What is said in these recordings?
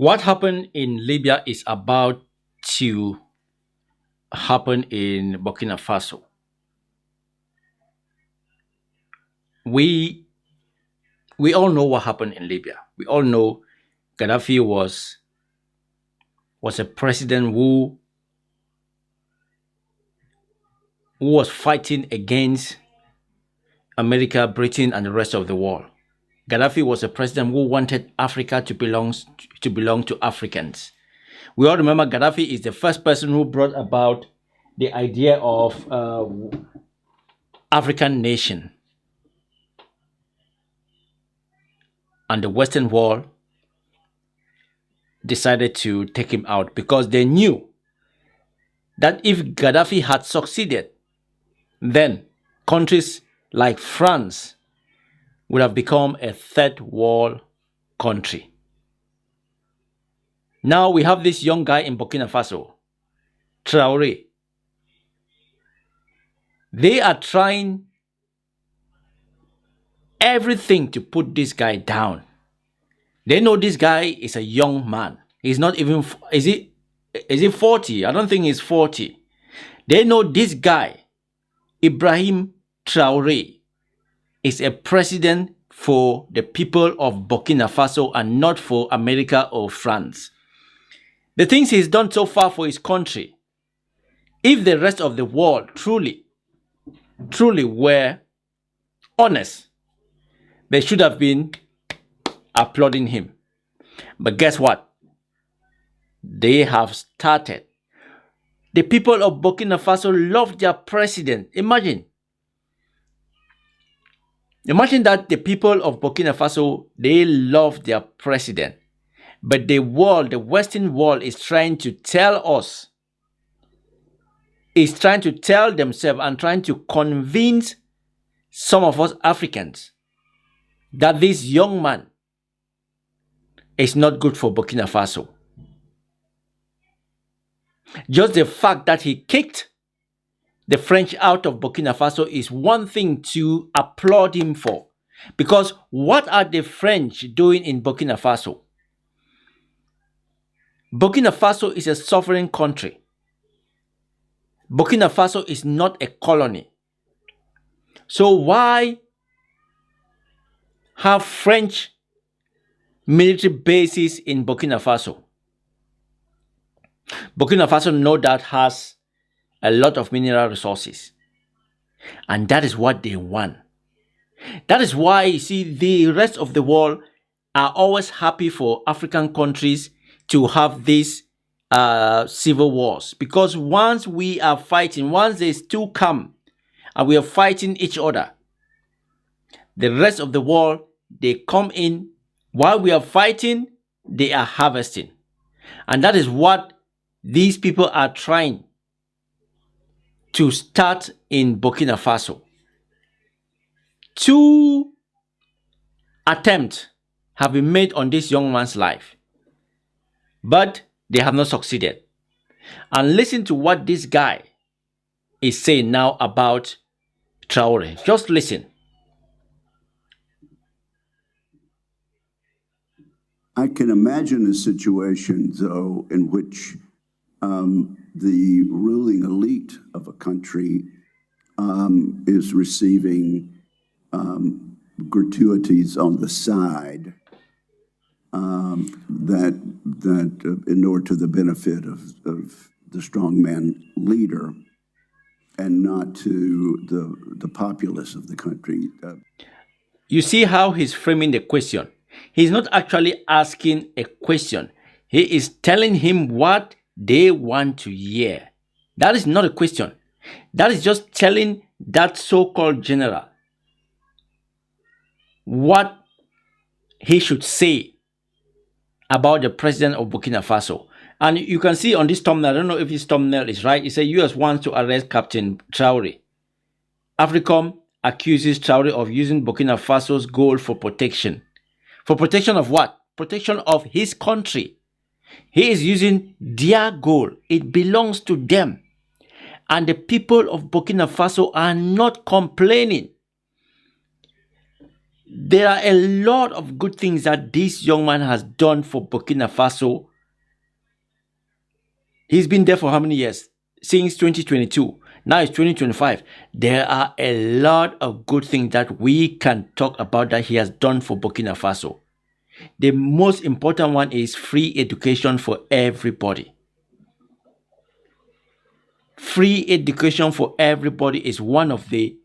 What happened in Libya is about to happen in Burkina Faso. We we all know what happened in Libya. We all know Gaddafi was a president who was fighting against America, Britain, and the rest of the world. Gaddafi was a president who wanted Africa to belong to Africans. We all remember Gaddafi is the first person who brought about the idea of African nation, and the Western world decided to take him out because they knew that if Gaddafi had succeeded, then countries like France would have become a third world country. Now we have this young guy in Burkina Faso, Traore. They are trying everything to put this guy down. They know this guy is a young man. He's not even, is he 40? I don't think he's 40. They know this guy, Ibrahim Traore, is a president for the people of Burkina Faso and not for America or France. The things he's done so far for his country, if the rest of the world truly were honest, they should have been applauding him. But guess what? They have started. The people of Burkina Faso love their president. Imagine that the people of Burkina Faso, they love their president. But the world, the Western world, is trying to tell us, is trying to tell themselves and trying to convince some of us Africans that this young man is not good for Burkina Faso. Just the fact that he kicked the French out of Burkina Faso is one thing to applaud him for. Because what are the French doing in Burkina Faso? Burkina Faso is a sovereign country. Burkina Faso is not a colony. So why have French military bases in Burkina Faso? Burkina Faso, no doubt, has a lot of mineral resources. And that is what they want. That is why, you see, the rest of the world are always happy for African countries to have these civil wars. Because once we are fighting, once there's two come and we are fighting each other, the rest of the world, they come in. While we are fighting, they are harvesting. And that is what these people are trying to start in Burkina Faso. 2 attempts have been made on this young man's life, but they have not succeeded. And listen to what this guy is saying now about Traore. Just listen. I can imagine a situation, though, in which the ruling elite of a country is receiving gratuities on the side that inure to the benefit of the strongman leader and not to the populace of the country. You see how he's framing the question. He's not actually asking a question. He is telling him what they want to hear. That is not a question. That is just telling that so-called general what he should say about the president of Burkina Faso. And you can see on this thumbnail, I don't know if this thumbnail is right, it says US wants to arrest Captain Traore. AFRICOM accuses Traore of using Burkina Faso's gold for protection. For protection of what? Protection of his country. He is using their gold. It belongs to them. And the people of Burkina Faso are not complaining. There are a lot of good things that this young man has done for Burkina Faso. He's been there for how many years? Since 2022. Now it's 2025. There are a lot of good things that we can talk about that he has done for Burkina Faso. The most important one is free education for everybody. Free education for everybody is one of the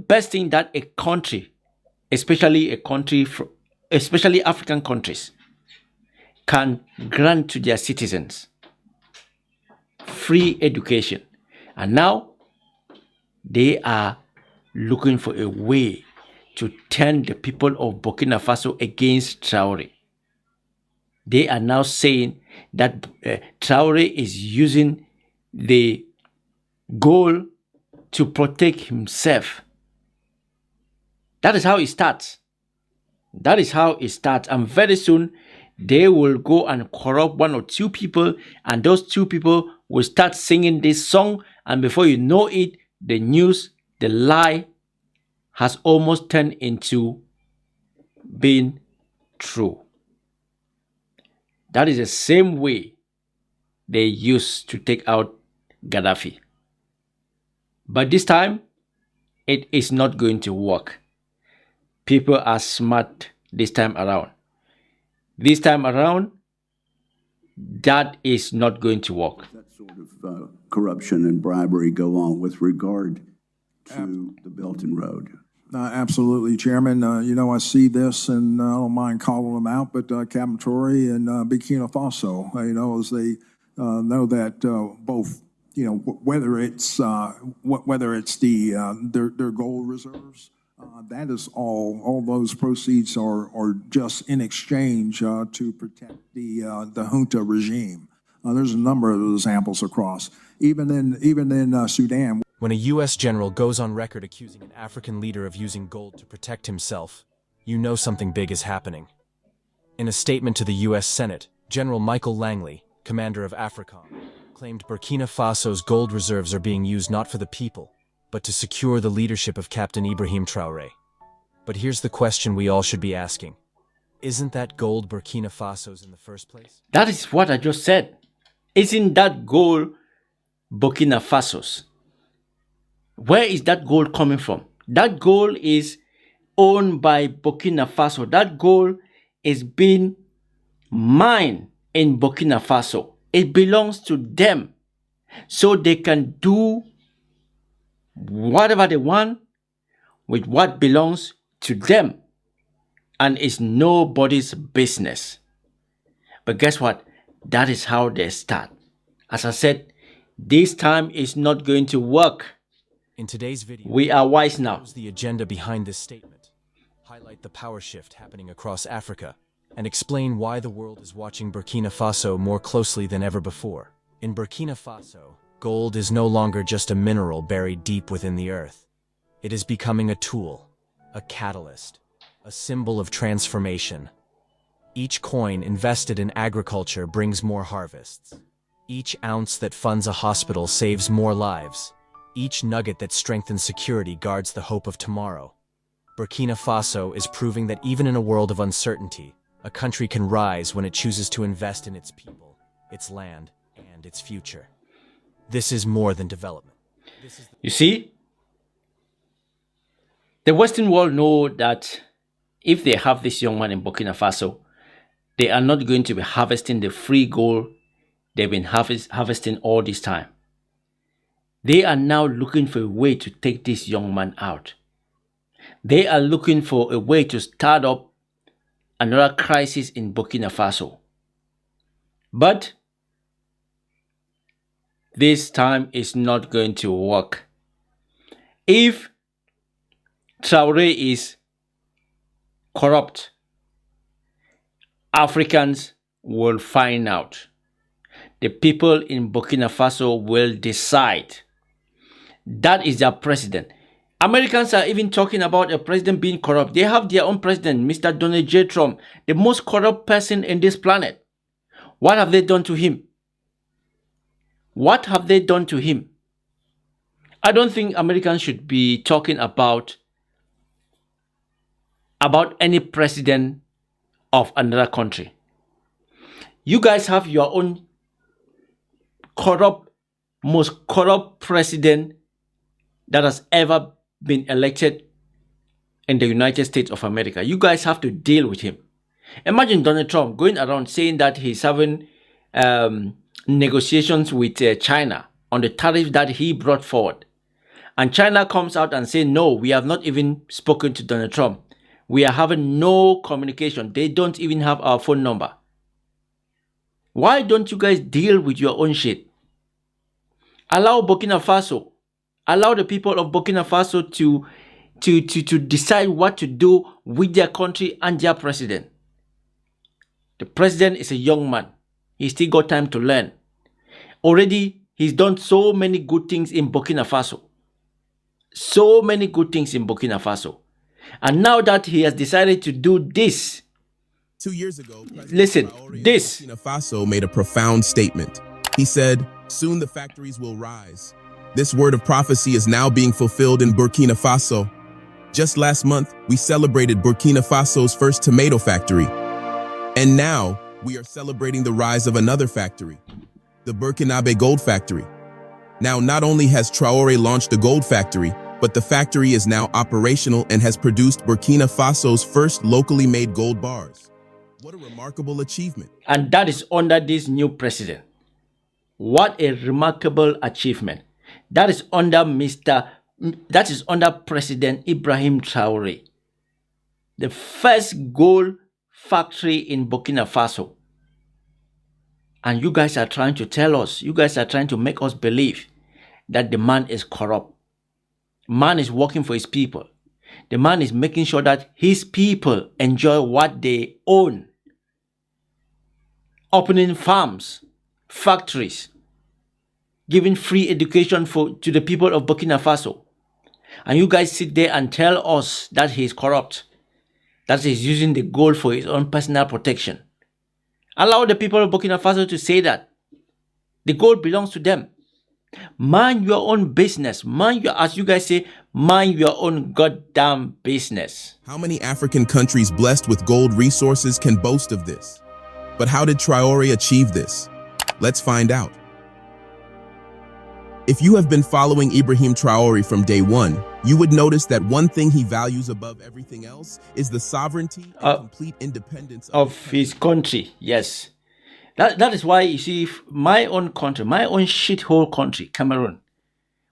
best things that a country, especially African countries, can grant to their citizens. Free education. And now they are looking for a way to turn the people of Burkina Faso against Traore. They are now saying that Traore is using the goal to protect himself. That is how it starts. That is how it starts. And very soon, they will go and corrupt one or two people, and those two people will start singing this song, and before you know it, the news, the lie, has almost turned into being true. That is the same way they used to take out Gaddafi. But this time, it is not going to work. People are smart this time around. This time around, that is not going to work. That sort of corruption and bribery go on with regard to the Belt and Road. Absolutely, Chairman. I see this, and I don't mind calling them out, but Captain Traore and Burkina Faso, as they know that both, whether it's their gold reserves, that is all those proceeds are just in exchange to protect the junta regime. There's a number of examples across, even in Sudan. When a U.S. general goes on record accusing an African leader of using gold to protect himself, you know something big is happening. In a statement to the U.S. Senate, General Michael Langley, commander of AFRICOM, claimed Burkina Faso's gold reserves are being used not for the people, but to secure the leadership of Captain Ibrahim Traore. But here's the question we all should be asking. Isn't that gold Burkina Faso's in the first place? That is what I just said. Isn't that gold Burkina Faso's? Where is that gold coming from? That gold is owned by Burkina Faso. That gold is being mined in Burkina Faso. It belongs to them. So they can do whatever they want with what belongs to them. And it's nobody's business. But guess what? That is how they start. As I said, this time is not going to work. In today's video, we are wise now. Here's the agenda behind this statement. Highlight the power shift happening across Africa and explain why the world is watching Burkina Faso more closely than ever before. In Burkina Faso, gold is no longer just a mineral buried deep within the earth. It is becoming a tool, a catalyst, a symbol of transformation. Each coin invested in agriculture brings more harvests. Each ounce that funds a hospital saves more lives. Each nugget that strengthens security guards the hope of tomorrow. Burkina Faso is proving that even in a world of uncertainty, a country can rise when it chooses to invest in its people, its land, and its future. This is more than development. You see, the Western world know that if they have this young man in Burkina Faso, they are not going to be harvesting the free gold they've been harvesting all this time. They are now looking for a way to take this young man out. They are looking for a way to start up another crisis in Burkina Faso. But this time is not going to work. If Traore is corrupt, Africans will find out. The people in Burkina Faso will decide. That is their president. Americans are even talking about a president being corrupt. They have their own president, Mr. Donald J. Trump, the most corrupt person in this planet. What have they done to him? What have they done to him? I don't think Americans should be talking about about any president of another country. You guys have your own most corrupt president that has ever been elected in the United States of America. You guys have to deal with him. Imagine Donald Trump going around saying that he's having negotiations with China on the tariff that he brought forward. And China comes out and says, no, we have not even spoken to Donald Trump. We are having no communication. They don't even have our phone number. Why don't you guys deal with your own shit? Allow Burkina Faso, allow the people of Burkina Faso to decide what to do with their country and their president. The president is a young man. He's still got time to learn. Already, he's done so many good things in Burkina Faso. So many good things in Burkina Faso. And now that he has decided to do this, 2 years ago, listen, this. Burkina Faso made a profound statement. He said, "Soon the factories will rise." This word of prophecy is now being fulfilled in Burkina Faso. Just last month, we celebrated Burkina Faso's first tomato factory. And now, we are celebrating the rise of another factory, the Burkinabe Gold Factory. Now, not only has Traore launched a gold factory, but the factory is now operational and has produced Burkina Faso's first locally made gold bars. What a remarkable achievement. And that is under this new president. What a remarkable achievement. That is under President Ibrahim Traore. The first gold factory in Burkina Faso. And you guys are trying to tell us, you guys are trying to make us believe that the man is corrupt. Man is working for his people. The man is making sure that his people enjoy what they own. Opening farms, factories, giving free education to the people of Burkina Faso. And you guys sit there and tell us that he is corrupt, that he's using the gold for his own personal protection. Allow the people of Burkina Faso to say that. The gold belongs to them. Mind your own business. As you guys say, mind your own goddamn business. How many African countries blessed with gold resources can boast of this? But how did Traore achieve this? Let's find out. If you have been following Ibrahim Traore from day one, you would notice that one thing he values above everything else is the sovereignty and complete independence of his country. Yes. That is why, you see, my own country, my own shithole country, Cameroon,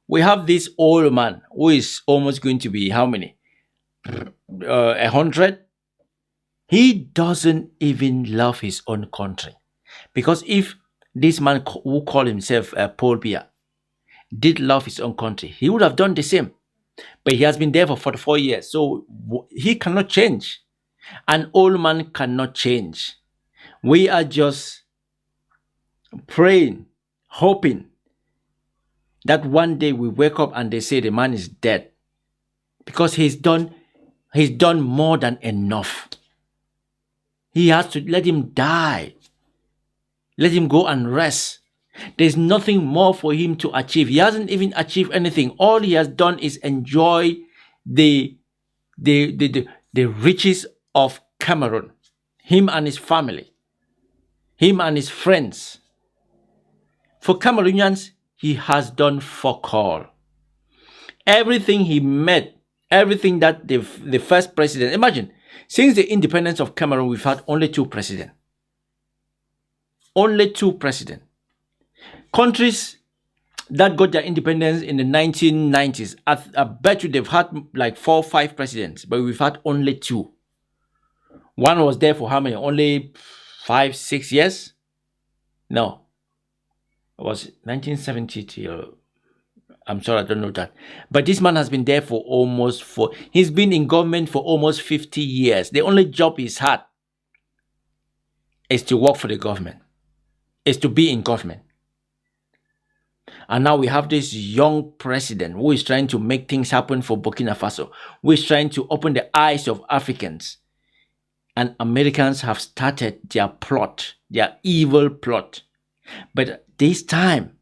we have this old man who is almost going to be how many? 100? He doesn't even love his own country. Because if this man who called himself Paul Biya did love his own country, he would have done the same. But he has been there for 44 years, so he cannot change. An old man cannot change. We are just praying, hoping that one day we wake up and they say the man is dead. Because he's done more than enough. He has to let him die. Let him go and rest. There's nothing more for him to achieve. He hasn't even achieved anything. All he has done is enjoy the riches of Cameroon. Him and his family. Him and his friends. For Cameroonians, he has done fuck all. Everything he met, everything that the first president, imagine, since the independence of Cameroon, we've had only 2 presidents. Only 2 presidents. Countries that got their independence in the 1990s, I bet you they've had like 4 or 5 presidents, but we've had only 2. One was there for how many? Only 5, 6 years? No. It was 1970 till, I'm sorry, I don't know that. But this man has been there for he's been in government for almost 50 years. The only job he's had is to work for the government, is to be in government. And now we have this young president who is trying to make things happen for Burkina Faso, who is trying to open the eyes of Africans. And Americans have started their plot, their evil plot. But this time,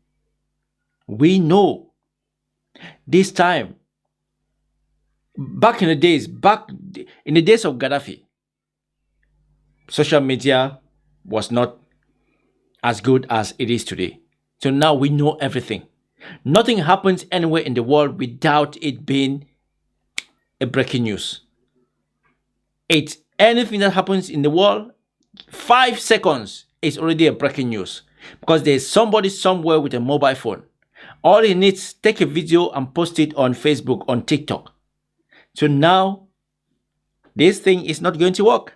we know, this time, back in the days of Gaddafi, social media was not as good as it is today. So now we know everything. Nothing happens anywhere in the world without it being a breaking news. It's anything that happens in the world, 5 seconds is already a breaking news, because there's somebody somewhere with a mobile phone. All he needs, take a video and post it on Facebook, on TikTok. So now this thing is not going to work.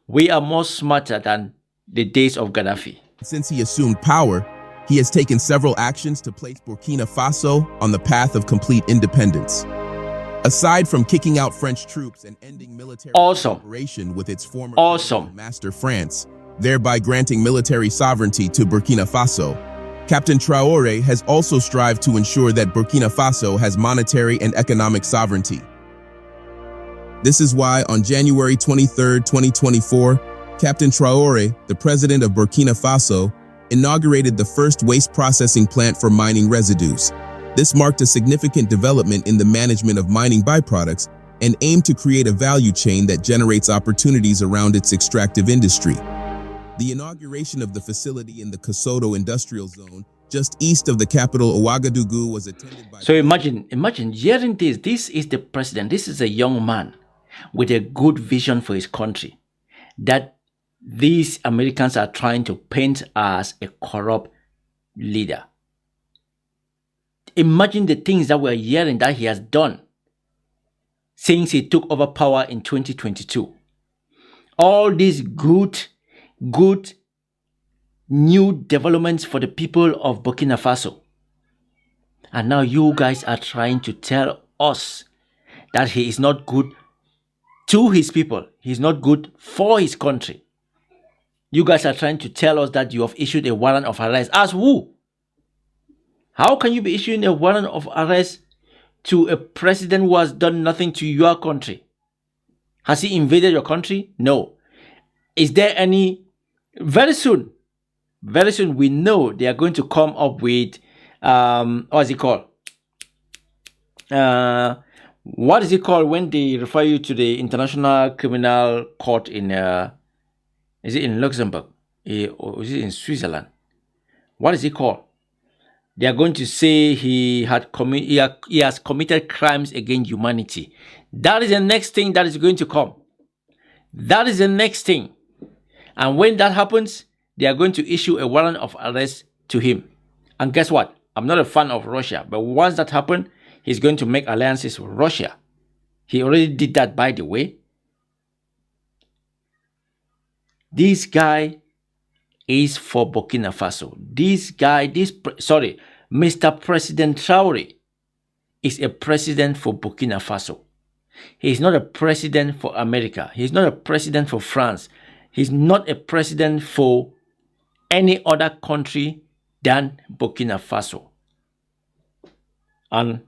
We are more smarter than the days of Gaddafi. Since he assumed power, he has taken several actions to place Burkina Faso on the path of complete independence. Aside from kicking out French troops and ending military cooperation with its former master France, thereby granting military sovereignty to Burkina Faso, Captain Traore has also strived to ensure that Burkina Faso has monetary and economic sovereignty. This is why on January 23, 2024, Captain Traore, the president of Burkina Faso, inaugurated the first waste processing plant for mining residues. This marked a significant development in the management of mining byproducts and aimed to create a value chain that generates opportunities around its extractive industry. The inauguration of the facility in the Kosoto industrial zone, just east of the capital Ouagadougou, was attended by... So imagine hearing this. This is the president. This is a young man with a good vision for his country that these Americans are trying to paint as a corrupt leader. Imagine the things that we're hearing that he has done since he took over power in 2022. All these good new developments for the people of Burkina Faso. And now you guys are trying to tell us that he is not good to his people. He's not good for his country. You guys are trying to tell us that you have issued a warrant of arrest. As who? How can you be issuing a warrant of arrest to a president who has done nothing to your country? Has he invaded your country? No. Is there any... Very soon we know they are going to come up with... what is it called? What is it called when they refer you to the International Criminal Court in... is it in Luxembourg? Or is it in Switzerland? What is it called? They are going to say he has committed crimes against humanity. That is the next thing that is going to come. That is the next thing. And when that happens, they are going to issue a warrant of arrest to him. And guess what? I'm not a fan of Russia, but once that happens, he's going to make alliances with Russia. He already did that, by the way. This guy is for Burkina Faso. Mr. President Traore is a president for Burkina Faso. He is not a president for America. He is not a president for France. He's not a president for any other country than Burkina Faso. And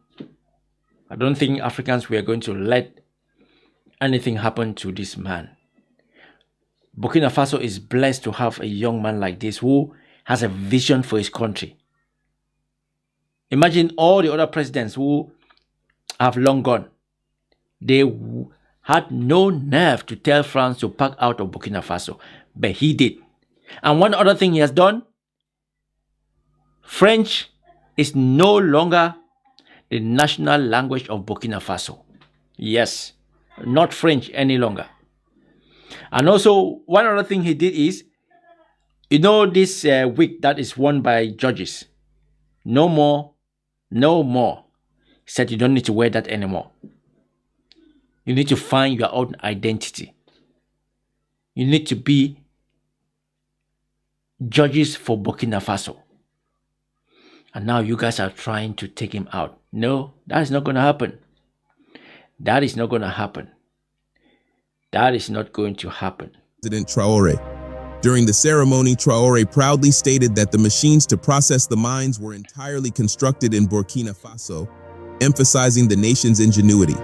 I don't think Africans were going to let anything happen to this man. Burkina Faso is blessed to have a young man like this who has a vision for his country. Imagine all the other presidents who have long gone. They had no nerve to tell France to pack out of Burkina Faso, but he did. And one other thing he has done, French is no longer the national language of Burkina Faso. Yes, not French any longer. And also, one other thing he did is, you know, this wig that is worn by judges. No more. He said you don't need to wear that anymore. You need to find your own identity. You need to be judges for Burkina Faso. And now you guys are trying to take him out. No, that is not going to happen. That is not going to happen. That is not going to happen. President Traore. During the ceremony, Traore proudly stated that the machines to process the mines were entirely constructed in Burkina Faso, emphasizing the nation's ingenuity.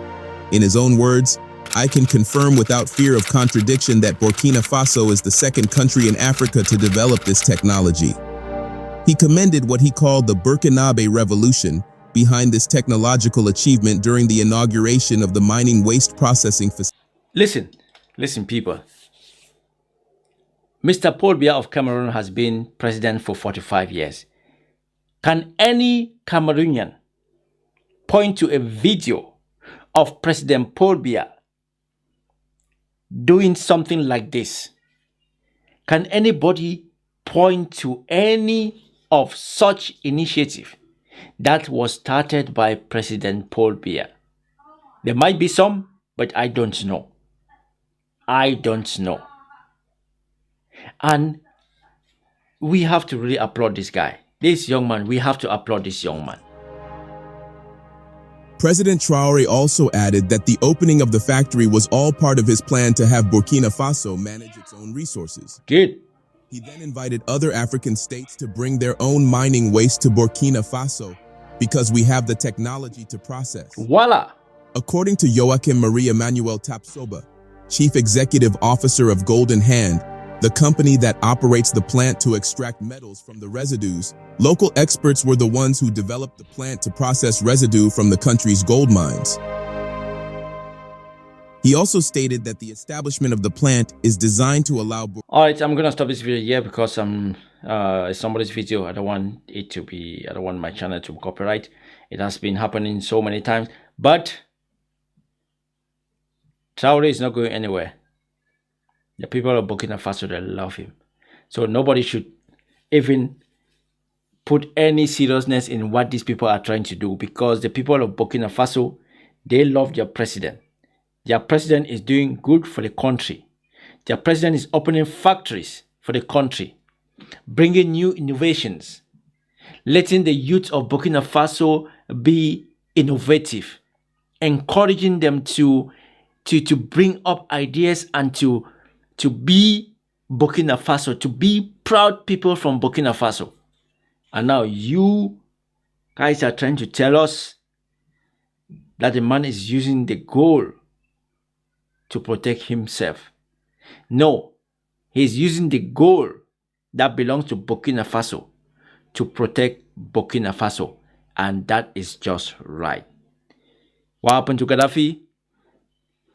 In his own words, "I can confirm without fear of contradiction that Burkina Faso is the second country in Africa to develop this technology." He commended what he called the Burkinabe Revolution, behind this technological achievement during the inauguration of the mining waste processing facility. Listen, people. Mr. Paul Biya of Cameroon has been president for 45 years. Can any Cameroonian point to a video of President Paul Biya doing something like this? Can anybody point to any of such initiative that was started by President Paul Biya? There might be some, but I don't know. I don't know. And we have to really applaud this guy. This young man, we have to applaud this young man. President Traore also added that the opening of the factory was all part of his plan to have Burkina Faso manage its own resources. Good. He then invited other African states to bring their own mining waste to Burkina Faso because we have the technology to process. Voila. According to Joachim Marie Emmanuel Tapsoba, Chief Executive Officer of Golden Hand, the company that operates the plant to extract metals from the residues, local experts were the ones who developed the plant to process residue from the country's gold mines. He also stated that the establishment of the plant is designed to allow... Alright, I'm gonna stop this video here because it's somebody's video. I don't want my channel to copyright. It has been happening so many times. But Traore is not going anywhere. The people of Burkina Faso, they love him. So nobody should even put any seriousness in what these people are trying to do, because the people of Burkina Faso, they love their president. Their president is doing good for the country. Their president is opening factories for the country, bringing new innovations, letting the youth of Burkina Faso be innovative, encouraging them to bring up ideas and to be Burkina Faso, to be proud people from Burkina Faso. And now you guys are trying to tell us that the man is using the gold to protect himself. No, he's using the gold that belongs to Burkina Faso to protect Burkina Faso. And that is just right. What happened to Gaddafi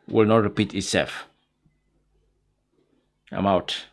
will not repeat itself. I'm out.